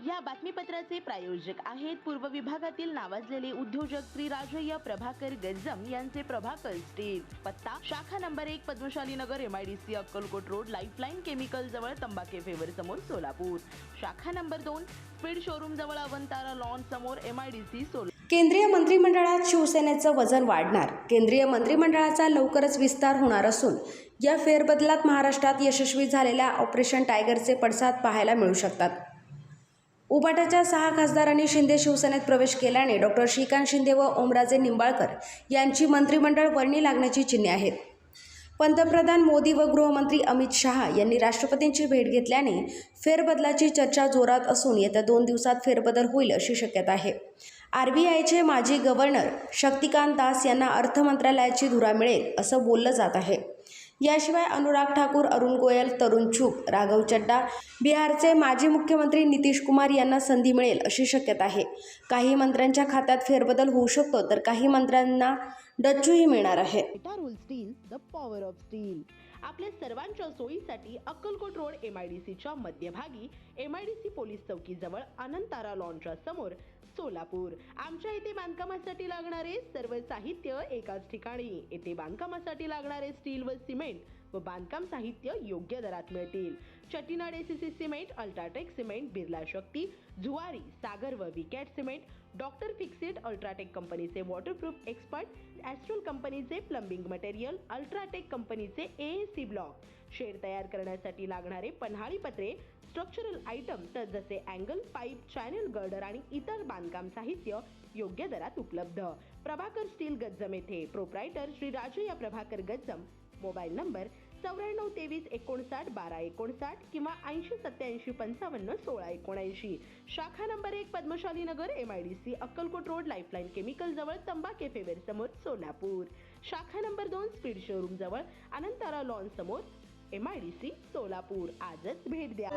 या बातमीपत्राचे प्रायोजक आहेत पूर्व विभागातील नावाजलेले उद्योजक श्री राजय्य प्रभाकर गज्जम यांचे प्रभाकर स्टील। पत्ता शाखा number 1 Padmashali Nagar MIDC Akkalkot road lifeline chemical जवळ तंबाके फेवर समोर सोलापूर। शाखा नंबर 2 स्पीड शोरूम जवळ अवंतारा लॉन समोर MIDC सोलापूर। केंद्रीय मंत्रिमंडळात शिवसेनेचं वजन वाढणार। केंद्रीय मंत्रिमंडळाचा लवकरच विस्तार होणार असून या फेरबदलात महाराष्ट्रात यशस्वी झालेल्या ऑपरेशन टायगरचे पडसाद पाहायला मिळू शकतात। उबाटाच्या 6 खासदारांनी शिंदे शिवसेनेत प्रवेश केल्याने डॉक्टर श्रीकांत शिंदे व ओमराजे निंबाळकर यांची मंत्रिमंडळ वर्णी लागण्याची चिन्हे आहेत। पंतप्रधान मोदी व गृहमंत्री अमित शहा यांनी राष्ट्रपतींची भेट घेतल्याने फेरबदलाची चर्चा जोरात असून येत्या 2 दिवसात फेरबदल होईल अशी शक्यता आहे। RBIचे माजी गव्हर्नर शक्तिकांत दास यांना अर्थ मंत्रालयाची धुरा मिळेल असं बोललं जात आहे। याशिवाय अनुराग ठाकूर, अरुण गोयल, तरुण चुग, राघव चड्डा, बिहारचे माजी मुख्यमंत्री नितीश कुमार यांना संधी मिळेल अशी शक्यता आहे। काही मंत्र्यांच्या खात्यात फेरबदल होऊ शकतो तर काही मंत्र्यांना डच्चूही मिळणार आहे। Rule steel the power of steel. आपल्या सर्वांच्या सोयीसाठी अक्कलकोट रोड MIDCच्या मध्यभागी MIDC पोलीस चौकी जवळ अनंतारा लॉनच्या समोर सोलापूर। आमच्या इथे बांधकामासाठी लागणारे सर्व साहित्य एकाच ठिकाणी। येथे बांधकामासाठी लागणारे स्टील व सिमेंट व बांधकाम साहित्य योग्य दरात मिळतील। Chettinad ACC cement, UltraTech cement, Birla Shakti, Zuari, Sagar व Vicat cement, doctor Fixit, UltraTech कंपनीचे वॉटरप्रूफ एक्सपर्ट, ॲस्ट्रल कंपनीचे प्लंबिंग मटेरियल, अल्ट्राटेक कंपनीचे AAC ब्लॉक, शेड तयार करण्यासाठी लागणारे पन्हाळी पत्रे, स्ट्रक्चरल आयटम तर जसे अँगल, पाईप, चॅनल गर्डर आणि इतर बांधकाम साहित्य योग्य दरात उपलब्ध। प्रभाकर स्टील गज्जम येथे। Proprietor Shri Rajayya Prabhakar Gajjam. Mobile number 9493591259 किंवा 8087551679। शाखा number 1 Padmashali Nagar MIDC Akkalkot road lifeline chemical जवळ तंबाके फेवर समोर सोलापूर। शाखा नंबर 2 स्पीड शोरूम जवळ अनंतारा लॉन समोर MIDC सोलापूर। आजच भेट द्या।